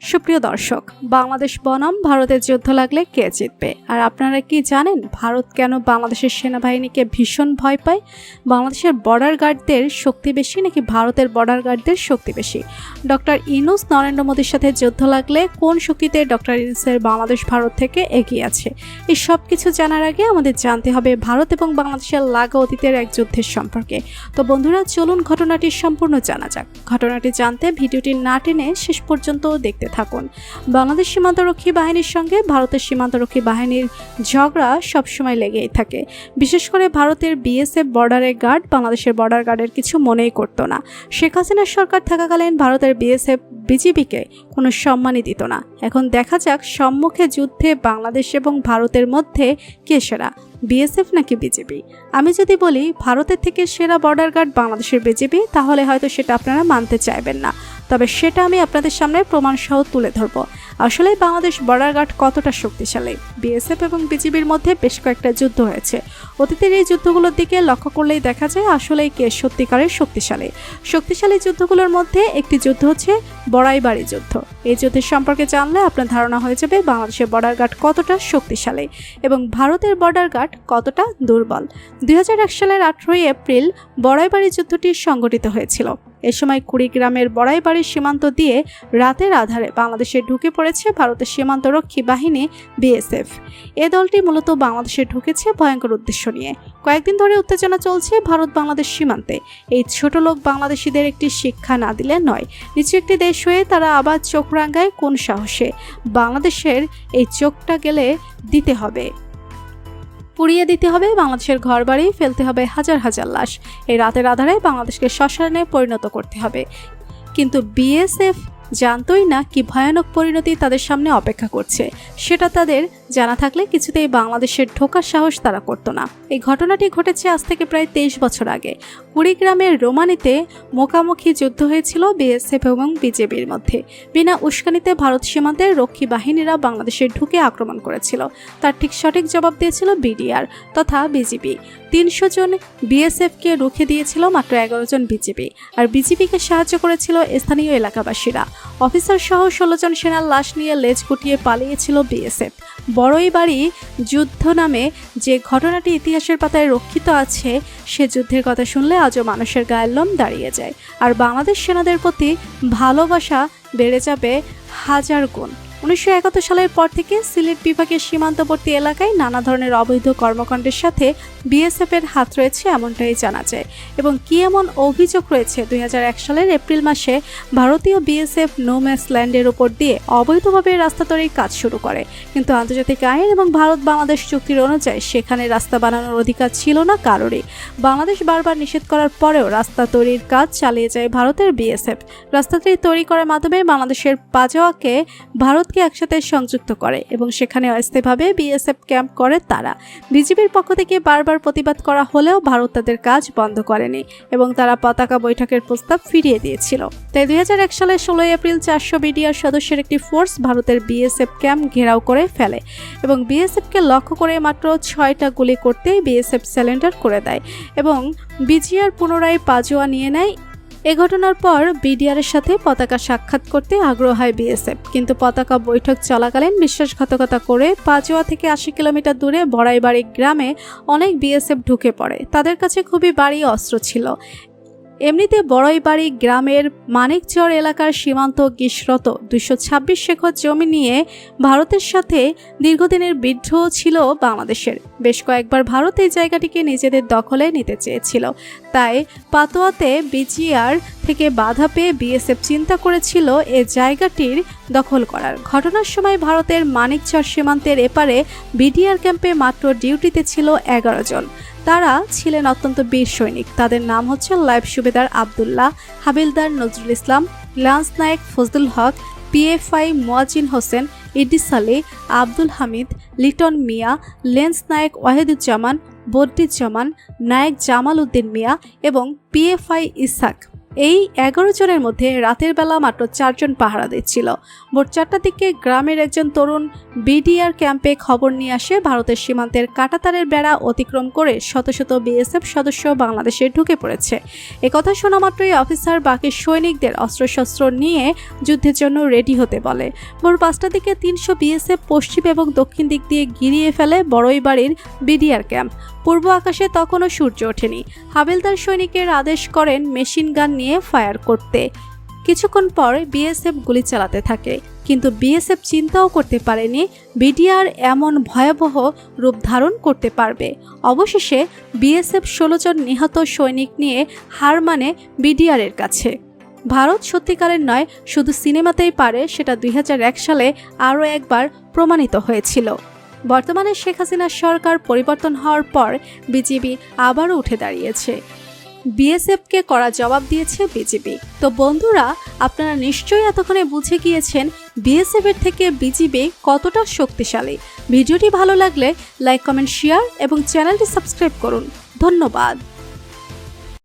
সুপ্রিয় দর্শক, বাংলাদেশ বনাম ভারতের যুদ্ধ লাগলে কে জিতবে? আর আপনারা কি জানেন ভারত কেন বাংলাদেশের সেনাবাহিনীকে ভীষণ ভয় পায়? বাংলাদেশের বর্ডার গার্ডদের শক্তি বেশি নাকি ভারতের বর্ডার গার্ডদের শক্তি বেশি? ডক্টর ইউনূস নরেন্দ্র মোদীর সাথে যুদ্ধ লাগলে কোন শক্তিতে ডক্টর ইউনূসের বাংলাদেশ ভারত থেকে এগিয়ে আছে? এই সব কিছু জানার আগে আমাদের জানতে হবে ভারত এবং বাংলাদেশের লাগা অতীতের এক যুদ্ধের সম্পর্কে। তো বন্ধুরা, চলুন ঘটনাটি সম্পূর্ণ জানা যাক। ঘটনাটি জানতে ভিডিওটি না টেনে শেষ পর্যন্ত দেখতে থাকুন। বাংলাদেশ সীমান্তরক্ষী বাহিনীর সঙ্গে ভারতের সীমান্তরক্ষী বাহিনীর ঝগড়া সবসময় লেগেই থাকে। বিশেষ করে ভারতের বিএসএফ বর্ডারের গার্ড বাংলাদেশের বর্ডার গার্ডের কিছু মনেই করতো না। শেখ হাসিনার সরকার থাকাকালীন ভারতের বিএসএফ বিজিবিকে কোনো সম্মানই দিত না। এখন দেখা যাক সম্মুখে যুদ্ধে বাংলাদেশ এবং ভারতের মধ্যে কে সেরা, বিএসএফ নাকি বিজিবি? আমি যদি বলি ভারতের থেকে সেরা বর্ডার গার্ড বাংলাদেশের বিজিবি, তাহলে হয়তো সেটা আপনারা মানতে চাইবেন না। তবে সেটা আমি আপনাদের সামনে প্রমাণ সহ তুলে ধরব। আসলে বাংলাদেশ বর্ডার গার্ড কতটা শক্তিশালী। বিএসএফ এবং বিজিবির মধ্যে বেশ কয়েকটা যুদ্ধ হয়েছে। অতীতের এই যুদ্ধগুলোর দিকে লক্ষ্য করলেই দেখা যায় আসলেই কে সত্যিকারের শক্তিশালী যুদ্ধগুলোর মধ্যে একটি যুদ্ধ হচ্ছে বড়াইবাড়ি যুদ্ধ। এই যুদ্ধের সম্পর্কে জানলে আপনার ধারণা হয়ে যাবে বাংলাদেশের বর্ডার গার্ড কতটা শক্তিশালী এবং ভারতের বর্ডার গার্ড কতটা দুর্বল। 2001 সালের 18 এপ্রিল বড়াইবাড়ি যুদ্ধটি সংঘটিত হয়েছিল। এ সময় কুড়িগ্রামের বড়াইবাড়ির সীমান্ত দিয়ে রাতের আধারে বাংলাদেশে ঢুকে পড়েছে ভারতের সীমান্তরক্ষী বাহিনী বিএসএফ। এ দলটি মূলত বাংলাদেশে ঢুকেছে ভয়ঙ্কর উদ্দেশ্য নিয়ে। কয়েকদিন ধরে উত্তেজনা চলছে ভারত বাংলাদেশ সীমান্তে। এই ছোট লোক বাংলাদেশিদের একটি শিক্ষা না দিলে নয়। নিচু একটি দেশ হয়ে তারা আবার চোখ রাঙায় কোন সাহসে? বাংলাদেশের এই চোখটা গেলে দিতে হবে, পুড়িয়ে দিতে হবে বাংলাদেশের ঘরবাড়ি, ফেলতে হবে হাজার হাজার লাশ। এই রাতের আধারে বাংলাদেশকে শ্মশানে পরিণত করতে হবে। কিন্তু বিএসএফ জানতোই না কি ভয়ানক পরিণতি তাদের সামনে অপেক্ষা করছে। সেটা তাদের জানা থাকলে কিছুতেই বাংলাদেশের ঢোকার সাহস তারা করতো না। এই ঘটনাটি ঘটেছে আজ থেকে প্রায় 23 বছর আগে। কুড়িগ্রামের রোমানিতে মুখোমুখি যুদ্ধ হয়েছিল বিএসএফ এবং বিজেপির মধ্যে। বিনা উস্কানিতে ভারত সীমান্তের রক্ষী বাহিনীরা বাংলাদেশে ঢুকে আক্রমণ করেছিল। তার ঠিক সঠিক জবাব দিয়েছিল বিডিআর তথা বিজিবি। 300 জন বিএসএফকে রুখে দিয়েছিল মাত্র 11 জন বিজিবি। আর বিজিবিকে সাহায্য করেছিল স্থানীয় এলাকাবাসীরা। অফিসার সহ 16 জন সেনার লাশ নিয়ে লেজ গুটিয়ে পালিয়েছিল বিএসএফ। বড়াইবাড়ি যুদ্ধ নামে যে ঘটনাটি ইতিহাসের পাতায় রক্ষিত আছে, সে যুদ্ধের কথা শুনলে আজও মানুষের গায়ের লোম দাঁড়িয়ে যায়। আর বাংলাদেশ সেনাদের প্রতি ভালোবাসা বেড়ে যাবে হাজার গুণ। 1971 সালের পর থেকে সিলেট বিভাগের সীমান্তবর্তী এলাকায় নানা ধরনের অবৈধ কর্মকাণ্ডের সাথে বিএসএফ এর হাত রয়েছে এমনটাই জানা যায়। এবং কি এমন অভিযোগ রয়েছে? 2001 সালের এপ্রিল মাসে ভারতীয় বিএসএফ নোম্যান্স ল্যান্ডের উপর দিয়ে অবৈধভাবে রাস্তা তৈরির কাজ শুরু করে। কিন্তু আন্তর্জাতিক আইন এবং ভারত বাংলাদেশ চুক্তির অনুযায়ী সেখানে রাস্তা বানানোর অধিকার ছিল না কারোরই। বাংলাদেশ বারবার নিষেধ করার পরেও রাস্তা তৈরির কাজ চালিয়ে যায় ভারতের বিএসএফ। রাস্তাটি তৈরি করার মাধ্যমে বাংলাদেশের পাজোয়াকে ভারতকে একসাথে সংযুক্ত করে এবং সেখানে অস্থায়ীভাবে বিএসএফ ক্যাম্প করে তারা। বিজিবির পক্ষ থেকে বারবার প্রতিবাদ করা হলেও ভারত তাদের কাজ বন্ধ করেনি এবং তারা পতাকা বৈঠকের প্রস্তাব ফিরিয়ে দিয়েছিল। তাই 2001 সালের 16 এপ্রিল 400 বিডিআর সদস্যের একটি ফোর্স ভারতের বিএসএফ ক্যাম্প ঘেরাও করে ফেলে এবং বিএসএফকে লক্ষ্য করে মাত্র 6টা গুলি করতেই বিএসএফ সারেন্ডার করে দেয় এবং বিজিআর পুনরায় পাজোয়া নিয়ে নেয়। এ ঘটনার পর বিডিআরের সাথে পতাকা সাক্ষাৎ করতে আগ্রহ হয় বিএসএফ, কিন্তু পতাকা বৈঠক চলাকালীন বিশ্বাসঘাতকতা করে পাজোয়া থেকে 80 কিলোমিটার দূরে বড়াইবাড়ি গ্রামে অনেক বিএসএফ ঢুকে পড়ে। তাদের কাছে খুবই ভারী অস্ত্র ছিল। এমনিতে বড়াইবাড়ি গ্রামের মানিকচর এলাকার সীমান্ত গিসরত 226 একর জমি নিয়ে ভারতের সাথে দীর্ঘদিনের বিদ্রোহ ছিল বাংলাদেশের। বেশ কয়েকবার ভারত এই জায়গাটিকে নিজেদের দখলে নিতে চেয়েছিল। তাই পাতোয়াতে বিজিআর থেকে বাধা পেয়ে বিএসএফ চিন্তা করেছিল এ জায়গাটির দখল করার। ঘটনার সময় ভারতের মানিকচর সীমান্তের এপারে বিডিআর ক্যাম্পে মাত্র ডিউটিতে ছিল 11 জন। তারা ছিলেন অত্যন্ত বীর সৈনিক। তাদের নাম হচ্ছে লাইফ সুবেদার আবদুল্লাহ, হাবিলদার নজরুল ইসলাম, লান্স নায়েক ফজলুল হক, পিএফআই মুয়াজ্জিন হোসেন, ইদ্রিস আলী, আব্দুল হামিদ, লিটন মিয়া, লেন্স নায়েক ওয়াহিদুজ্জামান, বদ্রুজ্জামান, নায়েক জামাল উদ্দিন মিয়া এবং পিএফআই ইসাক। এই 11 জনের মধ্যে রাতের বেলা মাত্র 4 জন পাহারা দিচ্ছিল। ভোর 4টার দিকে গ্রামের একজন তরুণ বিডিআর ক্যাম্পে খবর নিয়ে আসে ভারতের সীমান্তের কাঁটাতারের বেড়া অতিক্রম করে শত শত বিএসএফ সদস্য বাংলাদেশে ঢুকে পড়েছে। একথা শোনা মাত্রই অফিসার বাকি সৈনিকদের অস্ত্রশস্ত্র নিয়ে যুদ্ধের জন্য রেডি হতে বলে। ভোর 5টার দিকে 300 বিএসএফ পশ্চিম এবং দক্ষিণ দিক দিয়ে ঘিরিয়ে ফেলে বড়ইবাড়ির বিডিআর ক্যাম্প। পূর্ব আকাশে তখনও সূর্য ওঠেনি। হাবিলদার সৈনিকের আদেশ করেন মেশিন গান নিয়ে ফায়ার করতে। কিছুক্ষণ পর বিএসএফ গুলি চালাতে থাকে, কিন্তু বিএসএফ চিন্তাও করতে পারেনি বিডিআর এমন ভয়াবহ রূপ ধারণ করতে পারবে। অবশেষে বিএসএফ 16 জন নিহত সৈনিক নিয়ে হার মানে বিডিআরের কাছে। ভারত সত্যিকারের নয়, শুধু সিনেমাতেই পারে, সেটা 2001 সালে আরও একবার প্রমাণিত হয়েছিল। বর্তমানে শেখ হাসিনার সরকার পরিবর্তন হওয়ার পর বিজিবি আবারও উঠে দাঁড়িয়েছে। বিএসএফকে কড়া জবাব দিয়েছে বিজিবি। তো বন্ধুরা, আপনারা নিশ্চয়ই এতক্ষণে বুঝে গিয়েছেন বিএসএফ এর থেকে বিজিবি কতটা শক্তিশালী। ভিডিওটি ভালো লাগলে লাইক, কমেন্ট, শেয়ার এবং চ্যানেলটি সাবস্ক্রাইব করুন। ধন্যবাদ।